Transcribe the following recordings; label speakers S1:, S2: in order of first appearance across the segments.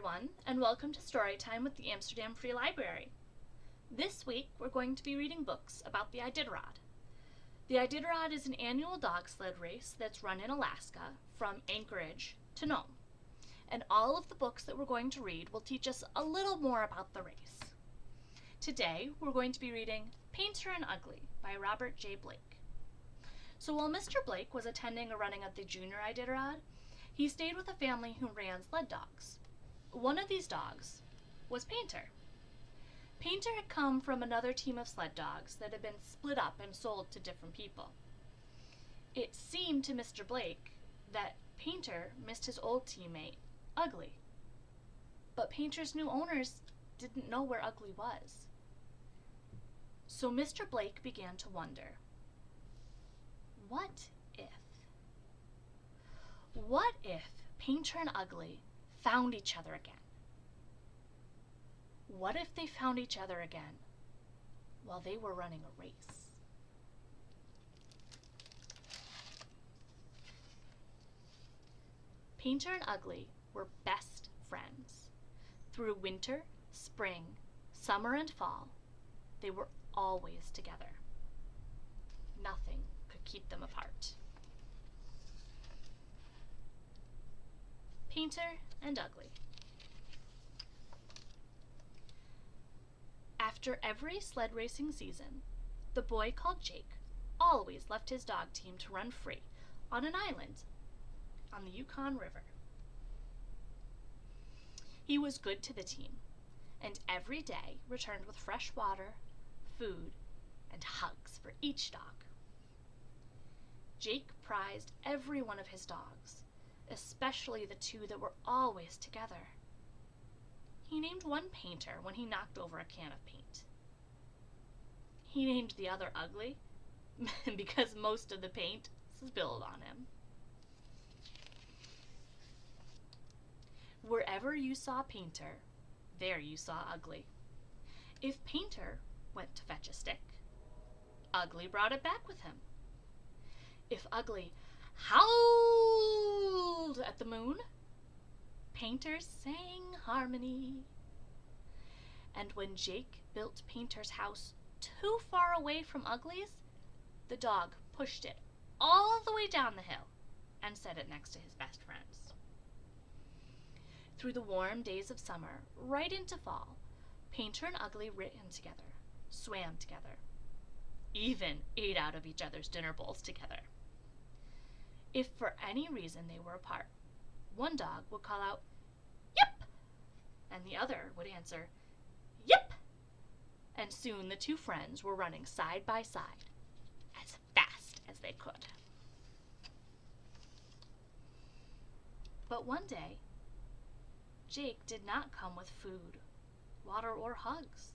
S1: everyone, and welcome to Storytime with the Amsterdam Free Library. This week, we're going to be reading books about the Iditarod. The Iditarod is an annual dog sled race that's run in Alaska from Anchorage to Nome. And all of the books that we're going to read will teach us a little more about the race. Today, we're going to be reading Painter and Ugly by Robert J. Blake. So while Mr. Blake was attending a running of the Junior Iditarod, he stayed with a family who ran sled dogs. One of these dogs was Painter. Painter had come from another team of sled dogs that had been split up and sold to different people. It seemed to Mr. Blake that Painter missed his old teammate, Ugly. But Painter's new owners didn't know where Ugly was. So Mr. Blake began to wonder, what if? What if Painter and Ugly found each other again? What if they found each other again while they were running a race? Painter and Ugly were best friends. Through winter, spring, summer, and fall, they were always together. Nothing could keep them apart. Painter and Ugly. After every sled racing season, the boy called Jake always left his dog team to run free on an island on the Yukon River. He was good to the team, and every day returned with fresh water, food, and hugs for each dog. Jake prized every one of his dogs, especially the two that were always together. He named one Painter when he knocked over a can of paint. He named the other Ugly because most of the paint spilled on him. Wherever you saw Painter, there you saw Ugly. If Painter went to fetch a stick, Ugly brought it back with him. If Ugly howled at the moon, Painter sang harmony. And when Jake built Painter's house too far away from Ugly's, the dog pushed it all the way down the hill and set it next to his best friends. Through the warm days of summer, right into fall, Painter and Ugly ran together, swam together, even ate out of each other's dinner bowls together. If for any reason they were apart, one dog would call out, "Yip!" and the other would answer, "Yip!" And soon the two friends were running side by side, as fast as they could. But one day, Jake did not come with food, water, or hugs.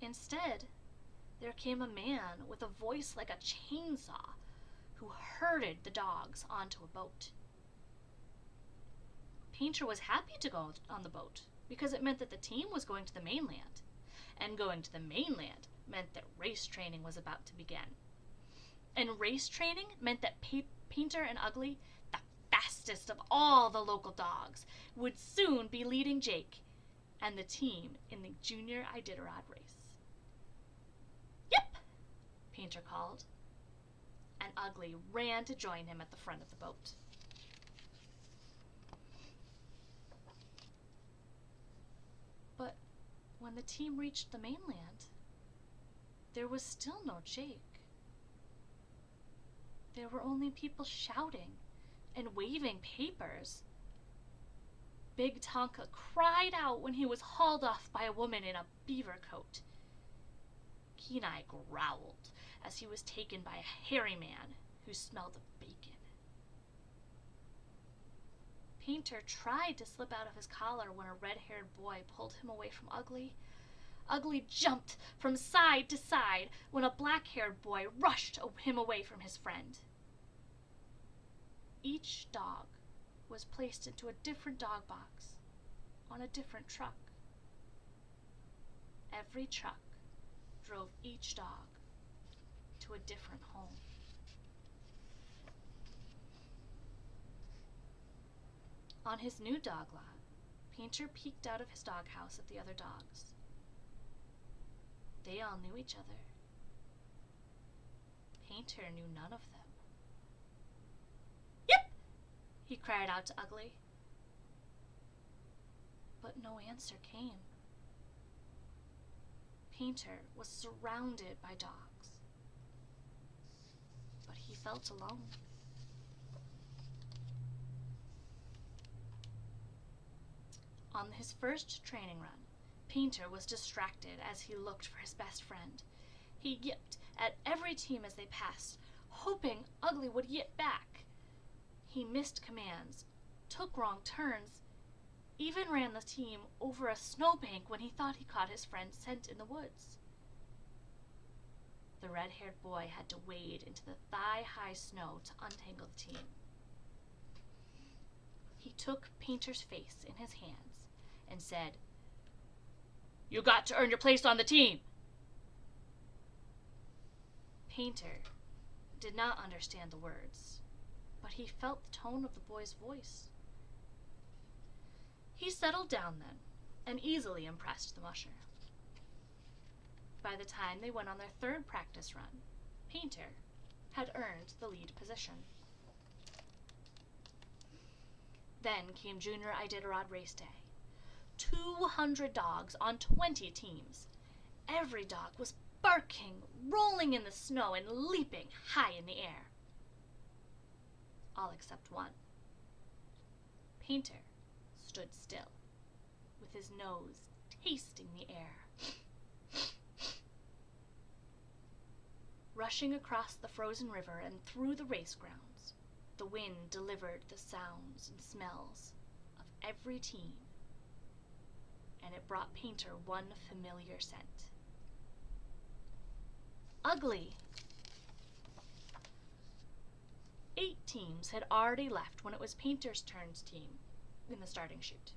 S1: Instead, there came a man with a voice like a chainsaw who herded the dogs onto a boat. Painter was happy to go on the boat because it meant that the team was going to the mainland, and going to the mainland meant that race training was about to begin. And race training meant that Painter and Ugly, the fastest of all the local dogs, would soon be leading Jake and the team in the Junior Iditarod race. "Yip!" Painter called, and Ugly ran to join him at the front of the boat. But when the team reached the mainland, there was still no Jake. There were only people shouting and waving papers. Big Tonka cried out when he was hauled off by a woman in a beaver coat. Kenai growled as he was taken by a hairy man who smelled of bacon. Painter tried to slip out of his collar when a red-haired boy pulled him away from Ugly. Ugly jumped from side to side when a black-haired boy rushed him away from his friend. Each dog was placed into a different dog box on a different truck. Every truck drove each dog to a different home. On his new dog lot, Painter peeked out of his doghouse at the other dogs. They all knew each other. Painter knew none of them. "Yip!" he cried out to Ugly. But no answer came. Painter was surrounded by dogs, but he felt alone. On his first training run, Painter was distracted as he looked for his best friend. He yipped at every team as they passed, hoping Ugly would yip back. He missed commands, took wrong turns, even ran the team over a snowbank when he thought he caught his friend's scent in the woods. The red-haired boy had to wade into the thigh-high snow to untangle the team. He took Painter's face in his hands and said, "You got to earn your place on the team." Painter did not understand the words, but he felt the tone of the boy's voice. He settled down then, and easily impressed the musher. By the time they went on their third practice run, Painter had earned the lead position. Then came Junior Iditarod race day. 200 dogs on 20 teams. Every dog was barking, rolling in the snow, and leaping high in the air. All except one. Painter stood still, with his nose tasting the air. Rushing across the frozen river and through the race grounds, the wind delivered the sounds and smells of every team, and it brought Painter one familiar scent. Ugly! 8 teams had already left when it was Painter's turn's team in the starting chute.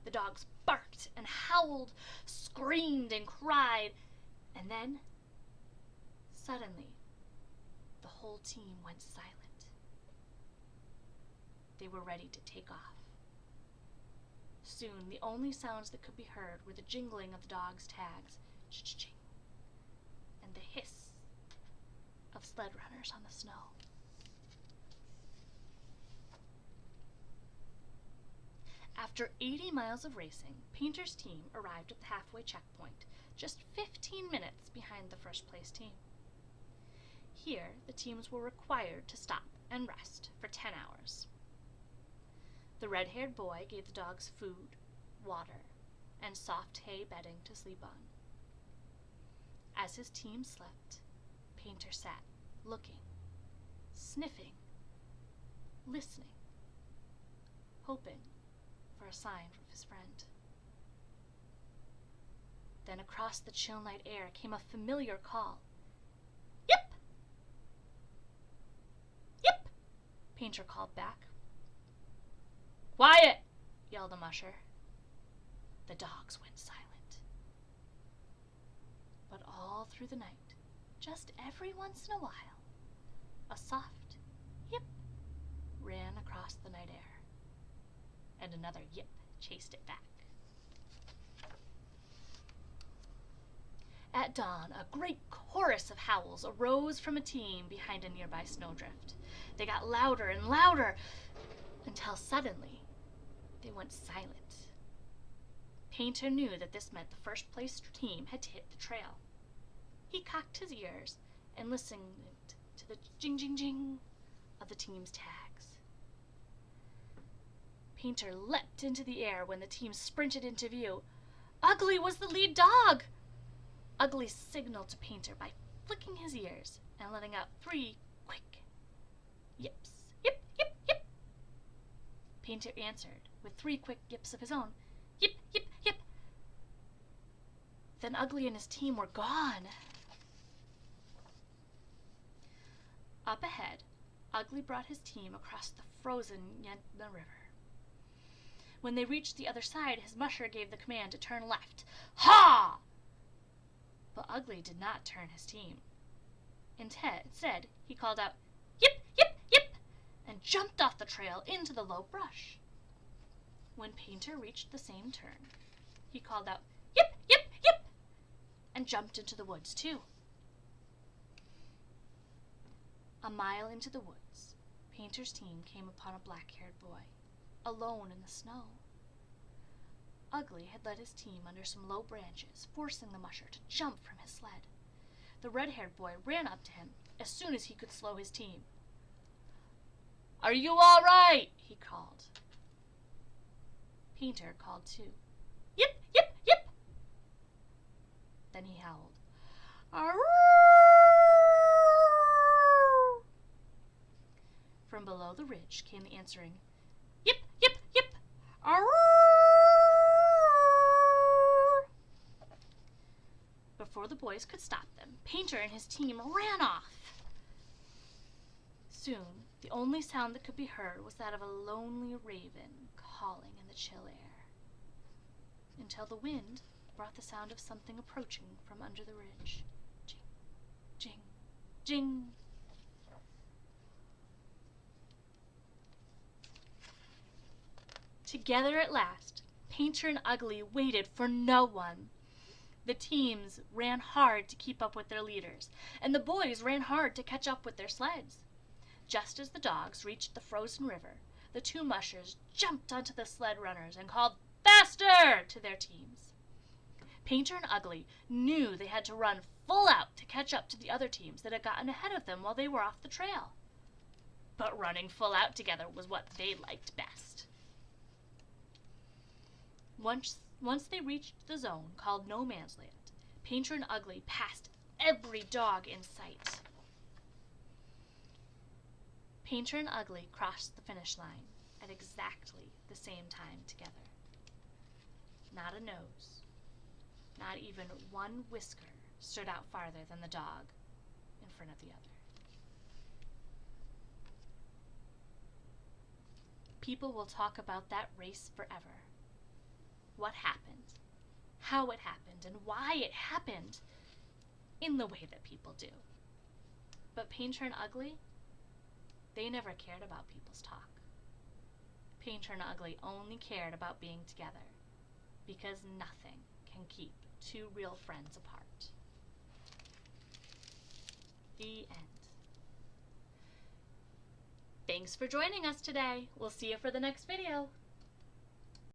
S1: The dogs barked and howled, screamed and cried, and then, suddenly, the whole team went silent. They were ready to take off. Soon, the only sounds that could be heard were the jingling of the dogs' tags, ch-ch-ching, and the hiss of sled runners on the snow. After 80 miles of racing, Painter's team arrived at the halfway checkpoint, just 15 minutes behind the first-place team. Here, the teams were required to stop and rest for 10 hours. The red-haired boy gave the dogs food, water, and soft hay bedding to sleep on. As his team slept, Painter sat, looking, sniffing, listening, hoping for a sign from his friend. Then across the chill night air came a familiar call. "Yip! Yip!" Painter called back. "Quiet!" yelled the musher. The dogs went silent. But all through the night, just every once in a while, a soft yip ran across the night air, and another yip chased it back. At dawn, a great chorus of howls arose from a team behind a nearby snowdrift. They got louder and louder, until suddenly they went silent. Painter knew that this meant the first-place team had hit the trail. He cocked his ears and listened to the jing-jing-jing of the team's tags. Painter leapt into the air when the team sprinted into view. Ugly was the lead dog! Ugly signaled to Painter by flicking his ears and letting out 3 quick yips. Yip, yip, yip! Painter answered with 3 quick yips of his own. Yip, yip, yip! Then Ugly and his team were gone. Up ahead, Ugly brought his team across the frozen Yentna River. When they reached the other side, his musher gave the command to turn left. Ha! But Ugly did not turn his team. Instead, he called out, "Yip, yip, yip!" and jumped off the trail into the low brush. When Painter reached the same turn, he called out, "Yip, yip, yip!" and jumped into the woods too. A mile into the woods, Painter's team came upon a black-haired boy, alone in the snow. Ugly had led his team under some low branches, forcing the musher to jump from his sled. The red-haired boy ran up to him as soon as he could slow his team. "Are you all right?" he called. Painter called too. "Yip, yip, yip!" Then he howled, "Arroo!" From below the ridge came the answering, "Yip, yip, yip! Arroo!" Before the boys could stop them, Painter and his team ran off. Soon, the only sound that could be heard was that of a lonely raven calling in the chill air, until the wind brought the sound of something approaching from under the ridge. Jing, jing, jing. Together at last, Painter and Ugly waited for no one. The teams ran hard to keep up with their leaders, and the boys ran hard to catch up with their sleds. Just as the dogs reached the frozen river, the two mushers jumped onto the sled runners and called "Faster!" to their teams. Painter and Ugly knew they had to run full out to catch up to the other teams that had gotten ahead of them while they were off the trail. But running full out together was what they liked best. Once they reached the zone called No Man's Land, Painter and Ugly passed every dog in sight. Painter and Ugly crossed the finish line at exactly the same time together. Not a nose, not even one whisker stood out farther than the dog in front of the other. People will talk about that race forever. What happened, how it happened, and why it happened, in the way that people do. But Painter and Ugly, they never cared about people's talk. Painter and Ugly only cared about being together, because nothing can keep two real friends apart. The end. Thanks for joining us today. We'll see you for the next video.